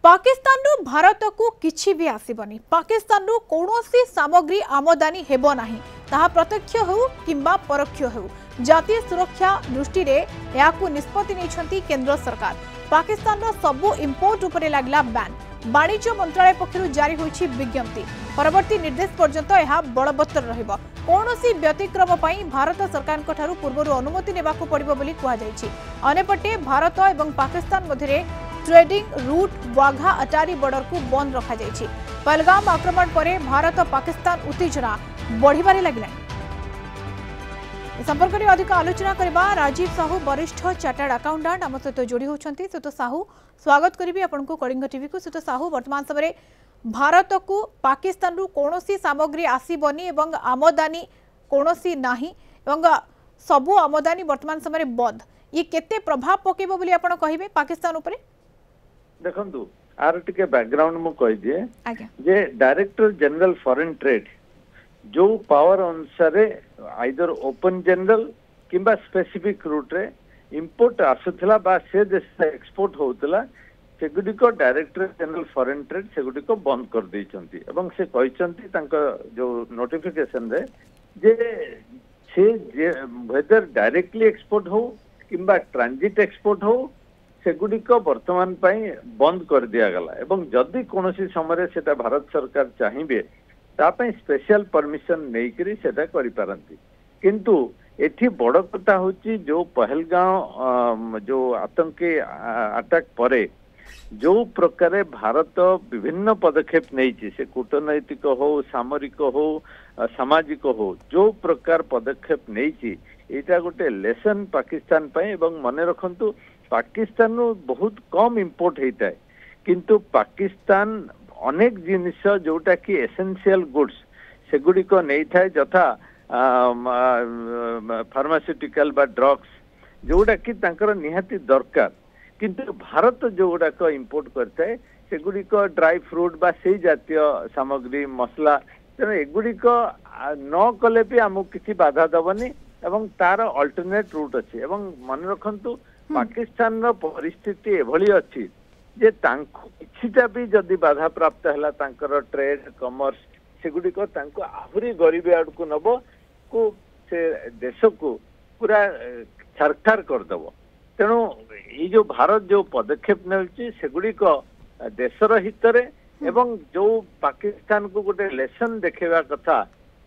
पाकिस्तान रु भारत को किछि भी आसीबनी। पाकिस्तान रु कौनसी सामग्री आमदानी हेबो नाही, ताहा प्रत्यक्ष हो किंबा परोक्ष हो। जातीय सुरक्षा दृष्टि रे याकु निष्पत्ति नेछंती केंद्र सरकार। पाकिस्तान रो सबु इंपोर्ट उपरे लागला बैन। वाणिज्य मंत्रालय पक्षरु जारी होईछि विज्ञप्ति। परवर्ती निर्देश पर्यंत यह बलवत्तर रहिबो। कौनसी व्यतिक्रम पई भारत सरकार ठारू पूर्वरु अनुमति नेबाकू पड़िबो बोली कुहा जाईछि। अनेपटे भारत एवं Pakistan मध्यरे trading route Wagah Attari border को बंद रखा जाईछि। पहलगाम आक्रमण परे भारत पाकिस्तान उत्तेजना बढ़िबारे लागिलानि। संपर्क में अधिक आलोचना करबा राजीव साहू वरिष्ठ चार्टर्ड अकाउंटेंट आम सहित जोड़ी होती। सुत साहू स्वागत करी आपन को कलिंग टीवी को। सुत साहू वर्तमान समय भारत को पाकिस्तान रु कौनसी सामग्री आसीबनी एवं आमदानी कौनसी नाही एवं सबु आमदानी वर्तमान समय बंद, ये केते प्रभाव पकेबो बोली आपन कहिबे पाकिस्तान उपरे? देखंतु आर टिके बैकग्राउंड मु कहि दिए जे डायरेक्टर जनरल फॉरेन ट्रेड जो पावर अनुसार आइदर ओपन जनरल किंबा स्पेसिफिक रूट रे इंपोर्ट आसुथला बा से देश एक्सपोर्ट होतला सेगुडिको डायरेक्टर जनरल फॉरेन ट्रेड सेगुडिको बंद कर दैछंती एवं से कहिसंती तांका जो नोटिफिकेशन रे जे से वेदर डायरेक्टली एक्सपोर्ट हो किंबा ट्रांजिट एक्सपोर्ट हो सेगुडिको वर्तमान पई बंद कर दिया गला। एवं जदि कोनोसी समय सेटा भारत सरकार चाहिबे तापई स्पेशल परमिशन नेइकरी सेटा करि पारंती। किंतु एठी बड़ कथा होची जो पहलगांव जो आतंकी अटैक परे जो प्रकार भारत विभिन्न पदक्षेप नहीं से कूटनैतिक हो सामरिक हो सामाजिक हो जो प्रकार पदक्षेप नहीं एटा गोटे लेसन पाकिस्तान पे। एवं मन रखंतु पाकिस्तान बहुत कम इंपोर्ट होता है किंतु पाकिस्तान अनेक जिनिस जोटा कि एसेंशियल गुड्स सेगुडिको नहीं थाए जथा फार्मास्यूटिकल बा ड्रग्स जोटा कि तांकर निहाती दरकार किंतु भारत जो गुड़ाक इंपोर्ट करता है सेगुडिको ड्राई फ्रूट बा से जातीय सामग्री मसला तेणु एगुडिक न कले भी आमको किसी बाधा दबनी एवं तार अल्टरनेट रूट अच्छी। एवं मन रखंतु पाकिस्तान रो परिस्थिति एभली अच्छी जे तांको किछिटा भी जदि बाधा प्राप्त हैला तांकर ट्रेड कमर्स सेगुडिक तांको आहुरी गरीबी आड़कू नब को से देश को पूरा छारखार करदेव। तेणु ये जो भारत जो पदक्षेप नेउची सेगुडिक देशर हितरे एवं जो पाकिस्तान को गोटे लेसन देखेवा कथा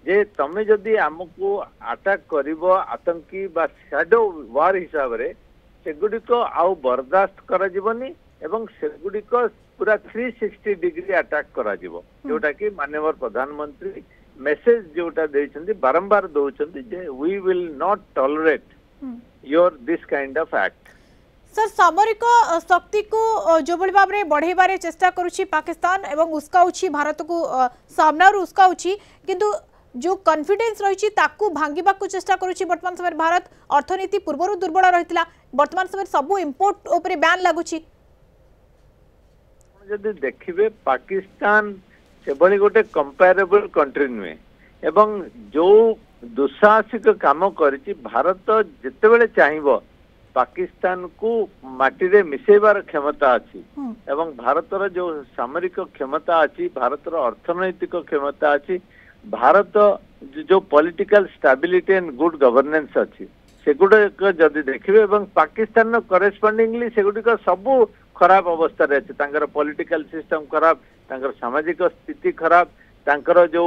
जे तमे जदि आमको अटैक करिवो आतंकी बा शैडो वार हिसाब रे सेगुडिक आउ बर्दाश्त करा जीवनी एवं सेगुडिक पूरा 360 डिग्री अटैक करा जीवो जोटा कि माननीय प्रधानमंत्री मेसेज जोटा देइछन्ती बारंबार दउछन्ती जे we will not tolerate your this kind of act. Sir सामरिक शक्ति को जो बड़ी भाव में बढ़ेबारे चेष्टा करुछि पाकिस्तान एवं उसका भारत को सामना उसका किंतु जो कॉन्फिडेंस रही ताकू भांगिबा को चेष्टा करुछि वर्तमान समय भारत। अर्थनीति पूर्व दुर्बल रहितला वर्तमान समय सबु इंपोर्ट ऊपर बैन लागुछि। जदि देखिबे पाकिस्तान सेभली गोटे कंपेरेबल कंट्री नुहे एवं जो दुस्साहसिक काम करिछि भारत जेतेबेले चाहिबो पाकिस्तान को माटी रे मिसेबार क्षमता अच्छी एवं भारतर जो सामरिक क्षमता अच्छी भारतर अर्थनैतिक क्षमता अच्छी भारत जो political stability and good governance अच्छी सेगुड़िक जदि देखिए एवं पाकिस्तान करेस्पॉन्डिंगली सेगुड़िक सबू खराब अवस्था रे अच्छे तांकर पॉलिटिकल सिस्टम खराब तांकर सामाजिक स्थिति खराब तांकर जो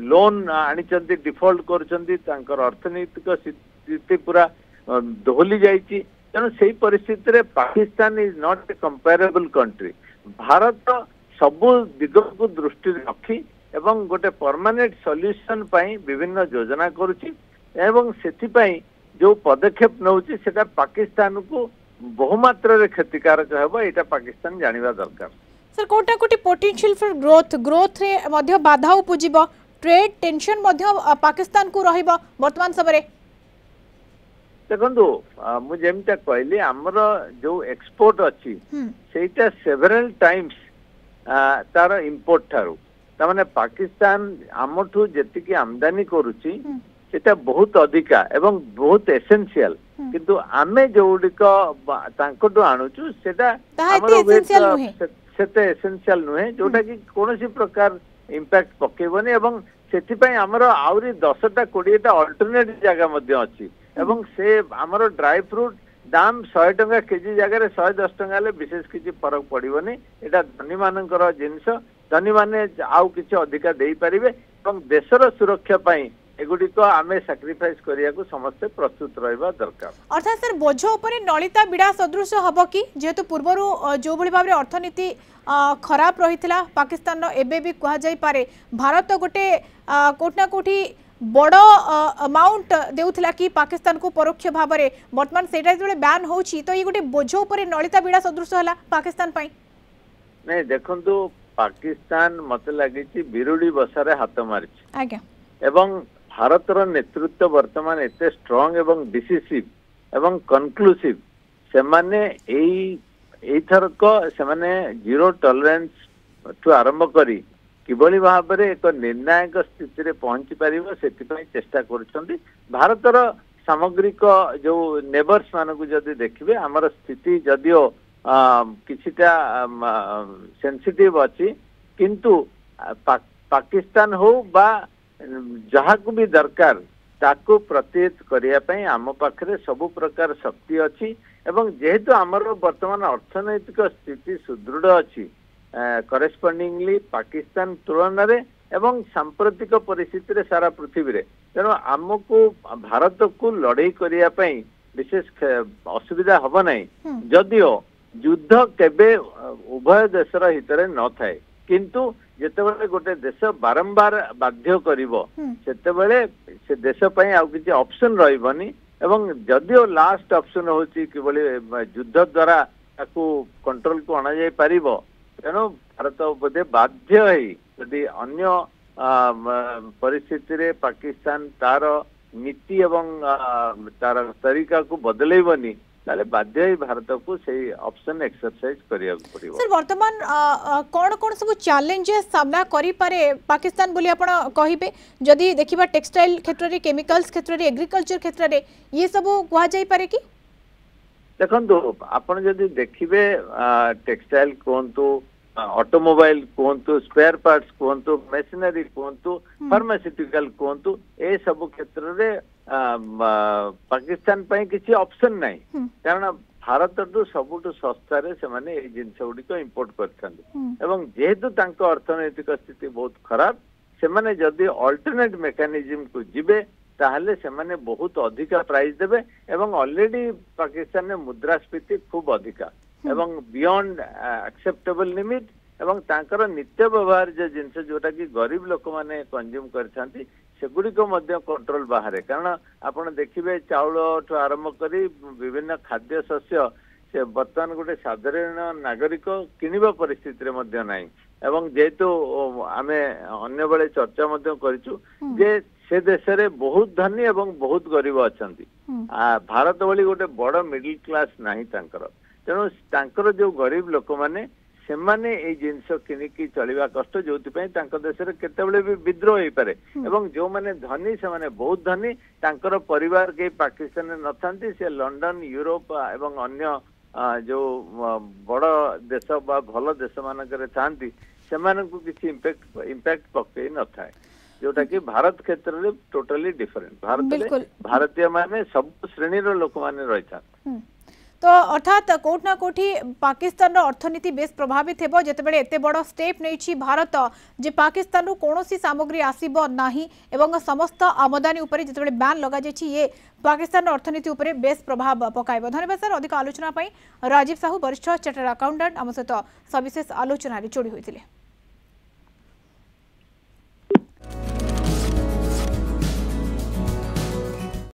लोन आनिचंती डिफॉल्ट करचंती तांकर अर्थनैतिक स्थिति पूरा दोहली जाइए। तेणु से परिस्थिति रे Pakistan is not a comparable country. Bharat सबु दिग को दृष्टि रखी एवं गोटे परमानेंट सॉल्यूशन पाई विभिन्न योजना करुछि एवं सेथिपाई जो पदक्षेप नउछि सेटा पाकिस्तान को बहुमात्रा रे क्षतिकारक हेबो एटा पाकिस्तान जानिबा दरकार। सर कोटा कोटी पोटेंशियल फॉर ग्रोथ रे मध्य बाधा उपजिबो ट्रेड टेंशन मध्य पाकिस्तान को रहिबो वर्तमान समय। देखो मुझे कहली आमर जो एक्सपोर्ट अच्छी सेटा सेवरल टाइम्स तार इंपोर्ट ठारू तामाने पाकिस्तान आमठू जेतिकी आमदानी करुची सेटा बहुत अधिका एवं बहुत एसेंशियल किंतु आमे जोडिक तांकोटु आणुचु सेटा हमरो सेते एसेंशियल नुहे जोटा कि कोनोसी प्रकार इंपैक्ट पकेबनी एवं सेथिपई हमरो आउरी 10टा 20टा अल्टरनेट जगह मध्ये अछि एवं से हमरो ड्राई फ्रूट दाम 100 टंका केजी जगह 110 टंका ले विशेष किछि फरक पड़िबनी एटा धनी मानकर जिंस धनी माने आउ किछि अधिका देई परिबे एवं देशर सुरक्षा पई एगुडिक आमे सैक्रिफाइस करिया को समस्त प्रस्तुत रहबा दरकार। अर्थात सर बोझ ऊपर नलिता बिड़ा सदृश हबो कि जेतु पूर्वरु जो भली भाबरे अर्थनीति खराब रहितला पाकिस्तान रो एबे भी कहा जाई पारे भारत गोटे कोठना कोठी बड़ अमाउंट देउथिला कि पाकिस्तान को परोक्ष भाव में वर्तमान सेटा जो बैन होची तो ये गोटे बोझ ऊपर नलिता बिड़ा सदृश हला पाकिस्तान पई नहीं देखंतु पाकिस्तान मते लागि बिरुडी बसारे हाथ मारिछि आज्ञा एवं भारतर नेतृत्व वर्तमान एते स्ट्रांग एवं डिसिसिव एवं कनक्लूसिव से माने एई थरक से माने जीरो टॉलरेंस टू आरंभ करी किभली भाव में एक निर्णायक स्थिति रे पहुंची पारिबो सेतिपई चेष्टा करूछंती भारतर सामग्रिक जो नेबर्स मानकु जदि देखिबे हमर स्थिति जदियो किछिटा सेंसिटिव अछि किंतु पाकिस्तान हो बा जहाँ को भी दरकार ताको प्रतिहत करिया आम पाखरे सबु प्रकार शक्ति अच्छी एवं जेहेतु आमर वर्तमान अर्थनैतिक स्थिति सुदृढ़ अच्छी करेस्पॉन्डिंगली पाकिस्तान तुलन रे एवं सांप्रतिक परिस्थिति रे सारा पृथ्वी रे तेणु आमको भारत को लड़ाई करिया विशेष असुविधा हब नहीं जदियो युद्ध केबे उभय देशर हितरे न थाए किंतु जेतेबेले गोटे देश बारंबार बाध्य करिवो सेतेबेले से देश पई आ किछि ऑप्शन रहइबनी एवं जदियो लास्ट ऑप्शन होची किबोले युद्ध द्वारा ताकू कंट्रोल को आना जाय पारिबो तेणु भारत बोधे बाध्य है यदि अन्य परिस्थिति रे पाकिस्तान तार नीति एवं तार तरीका को बदलेबनी ताले बाध्य ही भारत को सही ऑप्शन एक्सरसाइज करिया पड़िबो। सर वर्तमान कोन कोन सब चैलेंजेस सामना करि पारे पाकिस्तान बोली आपण कहिबे जदि देखिबा टेक्सटाइल क्षेत्र रे केमिकल्स क्षेत्र रे एग्रीकल्चर क्षेत्र रे ये सब कुआ जाई पारे कि देखंतु आपण जदि देखिबे टेक्सटाइल कोंतु ऑटोमोबाइल कोंतु स्पेयर पार्ट्स कोंतु मशीनरी कोंतु फार्मास्यूटिकल कोंतु ए सब क्षेत्र रे पाकिस्तान पई किसी ऑप्शन नहीं कारण भारत टू सबुठु सस्ता रे से माने ए जिंस गुडी को इंपोर्ट करथांती एवं जेहेतु तांको अर्थनैतिक स्थिति बहुत खराब से माने जदि अल्टरनेट मेकानिज्म को जिबे ताहले से माने बहुत अधिका प्राइस देबे एवं ऑलरेडी पाकिस्तान में मुद्रास्फीति खूब अधिका एवं बियॉन्ड एक्सेप्टेबल लिमिट एवं तांकर नित्य व्यवहार जो जिनस जोटा कि गरीब लोक माने कंज्यूम करछांती सेगुड़ी को मध्य कंट्रोल बाहर कारण आपण देखिबे चाउल ठू आरंभ करी विभिन्न खाद्य शस्य से बर्तमान गोटे साधारण नागरिक किनिबा परिस्थिति रे मध्य नाही एवं जेहेतु आमे अन्य बेले चर्चा मध्य करिछु जे से देश रे बहुत धनी एवं बहुत गरीब अछंती भारत भली गोटे बड़ मिडिल क्लास नाही तांकर तेणु तांकर जो गरीब लोक माने से माने ए जिंस किनिकी चलिबा कष्ट जोति पई तांकर देश रे केतेबेले भी विद्रोह होई पारे एवं जो माने धनी से माने बहुत धनी तांकर परिवार के पाकिस्तान में नथांती से लंदन यूरोप एवं अन्य जो बड़ देश बा भल देश मानकरे थांती से मानकु किछि इंपैक्ट पक्के न थाए जोटा कि भारत क्षेत्र रे टोटली डिफरेंट भारत भारतीय माने सब श्रेणी रो लोक माने रहिता तो अर्थात कोठ ना कोठी पाकिस्तान अर्थनीति बेस प्रभावित हेबो जेतेबेले एते बड़ स्टेप नेछि भारत जे पाकिस्तान रो कोनोसी सामग्री आसीबो नाही एवं समस्त आमदानी ऊपर जेतेबेले बैन लगा जेछि ये पाकिस्तान अर्थनीति ऊपर बेस प्रभाव पकाइबो। धन्यवाद सर अधिक आलोचना पई राजीव साहू वरिष्ठ चार्टर्ड अकाउंटेंट आम सहित सविशेष आलोचना जोड़ी होइतिले।